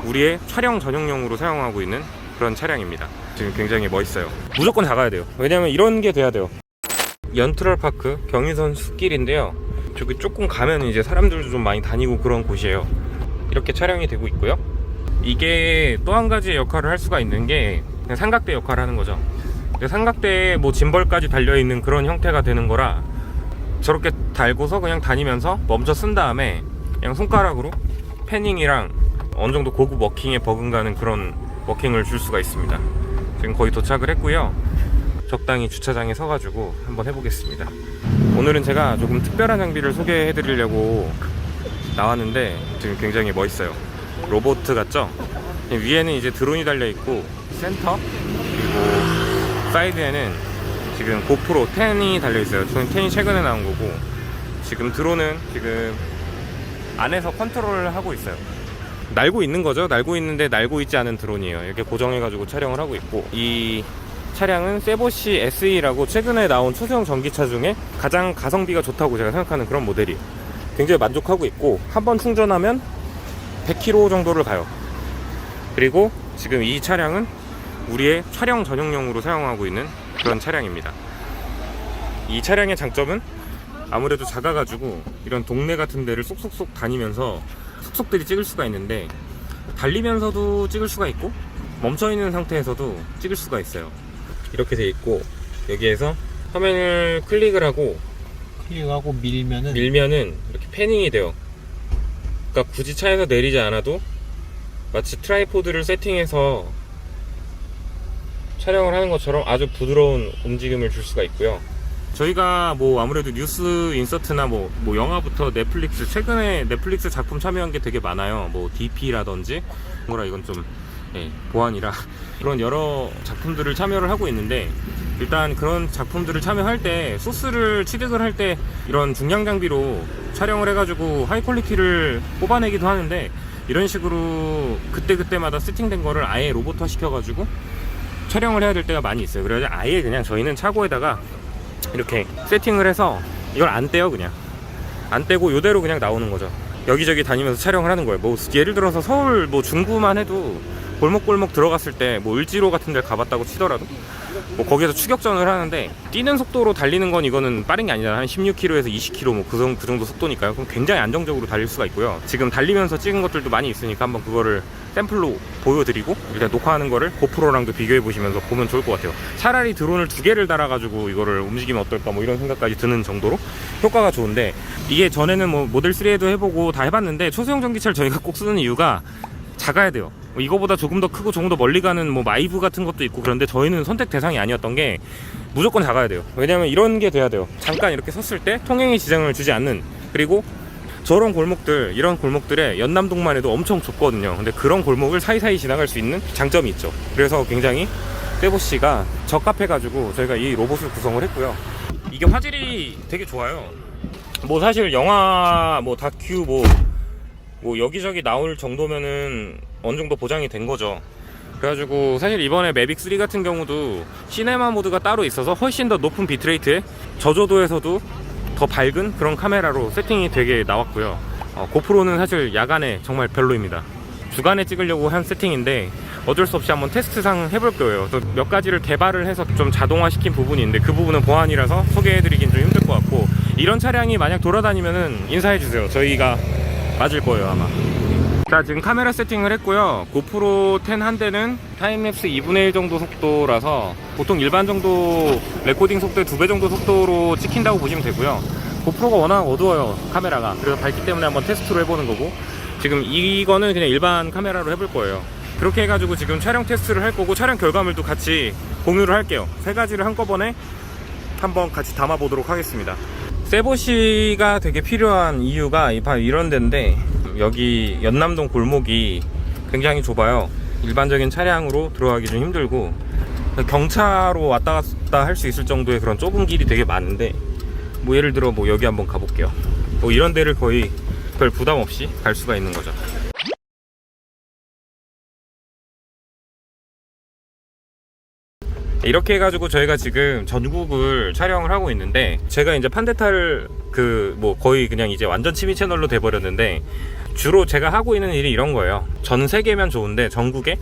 우리의 촬영 전용용으로 사용하고 있는 그런 차량입니다. 지금 굉장히 멋있어요. 무조건 작아야 돼요. 왜냐면 이런 게 돼야 돼요. 연트럴파크 경인선 숲길인데요, 저기 조금 가면 이제 사람들도 좀 많이 다니고 그런 곳이에요. 이렇게 촬영이 되고 있고요. 이게 또 한 가지 역할을 할 수가 있는 게 그냥 삼각대 역할을 하는 거죠. 삼각대에 뭐 짐벌까지 달려있는 그런 형태가 되는 거라 저렇게 달고서 그냥 다니면서 멈춰 쓴 다음에 그냥 손가락으로 패닝이랑 어느 정도 고급 워킹에 버금가는 그런 워킹을 줄 수가 있습니다. 지금 거의 도착을 했고요. 적당히 주차장에 서가지고 한번 해보겠습니다. 오늘은 제가 조금 특별한 장비를 소개해 드리려고 나왔는데 지금 굉장히 멋있어요. 로봇 같죠? 위에는 이제 드론이 달려있고 센터 그리고 사이드에는 지금 고프로 10이 달려있어요. 저는 10이 최근에 나온 거고, 지금 드론은 지금 안에서 컨트롤을 하고 있어요. 날고 있는 거죠. 날고 있는데 날고 있지 않은 드론이에요. 이렇게 고정해가지고 촬영을 하고 있고, 이 차량은 세보시 SE라고 최근에 나온 초소형 전기차 중에 가장 가성비가 좋다고 제가 생각하는 그런 모델이에요. 굉장히 만족하고 있고, 한번 충전하면 100km 정도를 가요. 그리고 지금 이 차량은 우리의 촬영 전용용으로 사용하고 있는 그런 차량입니다. 이 차량의 장점은 아무래도 작아가지고 이런 동네 같은 데를 쏙쏙쏙 다니면서 속속들이 찍을 수가 있는데, 달리면서도 찍을 수가 있고 멈춰있는 상태에서도 찍을 수가 있어요. 이렇게 돼 있고, 여기에서 화면을 클릭을 하고 밀면은 이렇게 패닝이 돼요. 그러니까 굳이 차에서 내리지 않아도 마치 트라이포드를 세팅해서 촬영을 하는 것처럼 아주 부드러운 움직임을 줄 수가 있고요. 저희가 뭐 아무래도 뉴스 인서트나 뭐 영화부터 넷플릭스, 최근에 넷플릭스 작품 참여한 게 되게 많아요. 뭐 DP라든지 뭐라, 이건 좀 보안이라 그런 여러 작품들을 참여를 하고 있는데, 일단 그런 작품들을 참여할 때 소스를 취득을 할 때 이런 중량 장비로 촬영을 해가지고 하이 퀄리티를 뽑아내기도 하는데, 이런 식으로 그때그때마다 세팅된 거를 아예 로봇화 시켜가지고 촬영을 해야 될 때가 많이 있어요. 그래서 아예 그냥 저희는 차고에다가 이렇게 세팅을 해서 이걸 안 떼요. 그냥 안 떼고 이대로 그냥 나오는 거죠. 여기저기 다니면서 촬영을 하는 거예요. 뭐 예를 들어서 서울 뭐 중구만 해도 골목골목 들어갔을 때 뭐 을지로 같은 데 가봤다고 치더라도 뭐 거기에서 추격전을 하는데, 뛰는 속도로 달리는 건 이거는 빠른 게 아니잖아요. 한 16km에서 20km 뭐 그 정도 속도니까요. 그럼 굉장히 안정적으로 달릴 수가 있고요. 지금 달리면서 찍은 것들도 많이 있으니까 한번 그거를 샘플로 보여드리고, 일단 녹화하는 거를 고프로랑도 비교해 보시면서 보면 좋을 것 같아요. 차라리 드론을 2개를 달아가지고 이거를 움직이면 어떨까 뭐 이런 생각까지 드는 정도로 효과가 좋은데, 이게 전에는 뭐 모델 3에도 해보고 다 해봤는데 초소형 전기차를 저희가 꼭 쓰는 이유가 작아야 돼요. 이거보다 조금 더 크고 조금 더 멀리 가는 뭐 마이브 같은 것도 있고, 그런데 저희는 선택 대상이 아니었던 게 무조건 작아야 돼요. 왜냐면 이런 게 돼야 돼요. 잠깐 이렇게 섰을 때 통행에 지장을 주지 않는, 그리고 저런 골목들, 이런 골목들에 연남동만 해도 엄청 좁거든요. 근데 그런 골목을 사이사이 지나갈 수 있는 장점이 있죠. 그래서 굉장히 세보시가 적합해가지고 저희가 이 로봇을 구성을 했고요. 이게 화질이 되게 좋아요. 뭐 사실 영화 뭐 다큐 뭐 여기저기 나올 정도면은 어느 정도 보장이 된 거죠. 그래가지고 사실 이번에 매빅 3 같은 경우도 시네마 모드가 따로 있어서 훨씬 더 높은 비트레이트에 저조도에서도 더 밝은 그런 카메라로 세팅이 되게 나왔고요. 고프로는 사실 야간에 정말 별로입니다. 주간에 찍으려고 한 세팅인데 어쩔 수 없이 한번 테스트상 해볼 거예요. 또 몇 가지를 개발을 해서 좀 자동화시킨 부분이 있는데, 그 부분은 보안이라서 소개해드리긴 좀 힘들 것 같고, 이런 차량이 만약 돌아다니면은 인사해주세요. 저희가 맞을 거예요 아마. 자, 지금 카메라 세팅을 했고요. 고프로 10 한 대는 타임랩스 2분의 1 정도 속도라서 보통 일반 정도 레코딩 속도의 2배 정도 속도로 찍힌다고 보시면 되고요. 고프로가 워낙 어두워요, 카메라가. 그래서 밝기 때문에 한번 테스트로 해보는 거고, 지금 이거는 그냥 일반 카메라로 해볼 거예요. 그렇게 해가지고 지금 촬영 테스트를 할 거고, 촬영 결과물도 같이 공유를 할게요. 3가지를 한꺼번에 한번 같이 담아보도록 하겠습니다. 세보시가 되게 필요한 이유가 바로 이런 데인데, 여기 연남동 골목이 굉장히 좁아요. 일반적인 차량으로 들어가기 좀 힘들고, 경차로 왔다 갔다 할 수 있을 정도의 그런 좁은 길이 되게 많은데, 뭐 예를 들어 뭐 여기 한번 가볼게요. 뭐 이런 데를 거의 별 부담 없이 갈 수가 있는 거죠. 이렇게 해가지고 저희가 지금 전국을 촬영을 하고 있는데, 제가 이제 판데타를 뭐 거의 그냥 이제 완전 취미 채널로 돼버렸는데, 주로 제가 하고 있는 일이 이런 거예요. 전 세계면 좋은데 전국에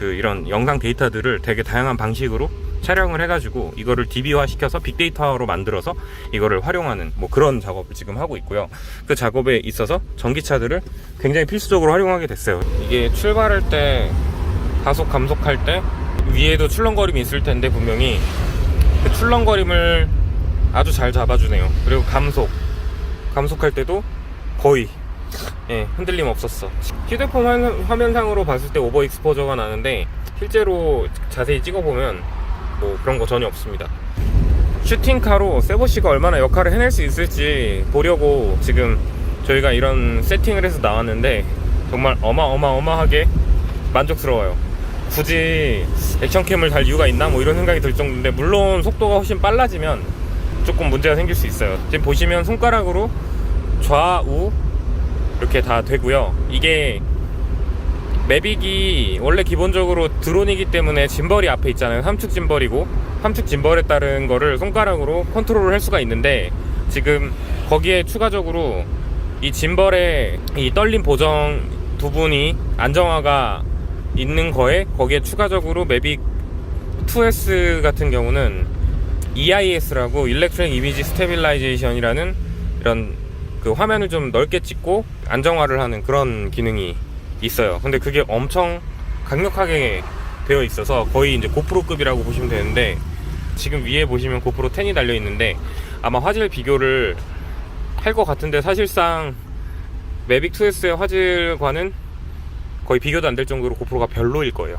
이런 영상 데이터들을 되게 다양한 방식으로 촬영을 해가지고 이거를 DB화 시켜서 빅데이터로 만들어서 이거를 활용하는 뭐 그런 작업을 지금 하고 있고요. 그 작업에 있어서 전기차들을 굉장히 필수적으로 활용하게 됐어요. 이게 출발할 때 가속 감속할 때 위에도 출렁거림이 있을 텐데 분명히 그 출렁거림을 아주 잘 잡아주네요. 그리고 감속할 때도 거의 흔들림 없었어. 휴대폰 화면상으로 봤을 때 오버 익스포저가 나는데 실제로 자세히 찍어보면 뭐 그런 거 전혀 없습니다. 슈팅카로 세보시가 얼마나 역할을 해낼 수 있을지 보려고 지금 저희가 이런 세팅을 해서 나왔는데 정말 어마어마하게 만족스러워요. 굳이 액션캠을 달 이유가 있나 뭐 이런 생각이 들 정도인데, 물론 속도가 훨씬 빨라지면 조금 문제가 생길 수 있어요. 지금 보시면 손가락으로 좌우 이렇게 다 되고요. 이게 매빅이 원래 기본적으로 드론이기 때문에 짐벌이 앞에 있잖아요. 함축 짐벌이고, 함축 짐벌에 따른 거를 손가락으로 컨트롤을 할 수가 있는데, 지금 거기에 추가적으로 이 짐벌의 이 떨림 보정 부분이 안정화가 있는 거에, 거기에 추가적으로 매빅 2S 같은 경우는 EIS라고 일렉트릭 이미지 스테빌라이제이션이라는 이런 그 화면을 좀 넓게 찍고 안정화를 하는 그런 기능이 있어요. 근데 그게 엄청 강력하게 되어 있어서 거의 이제 고프로급이라고 보시면 되는데, 지금 위에 보시면 고프로 10이 달려 있는데 아마 화질 비교를 할 것 같은데, 사실상 매빅 2S의 화질과는 거의 비교도 안 될 정도로 고프로가 별로일 거예요.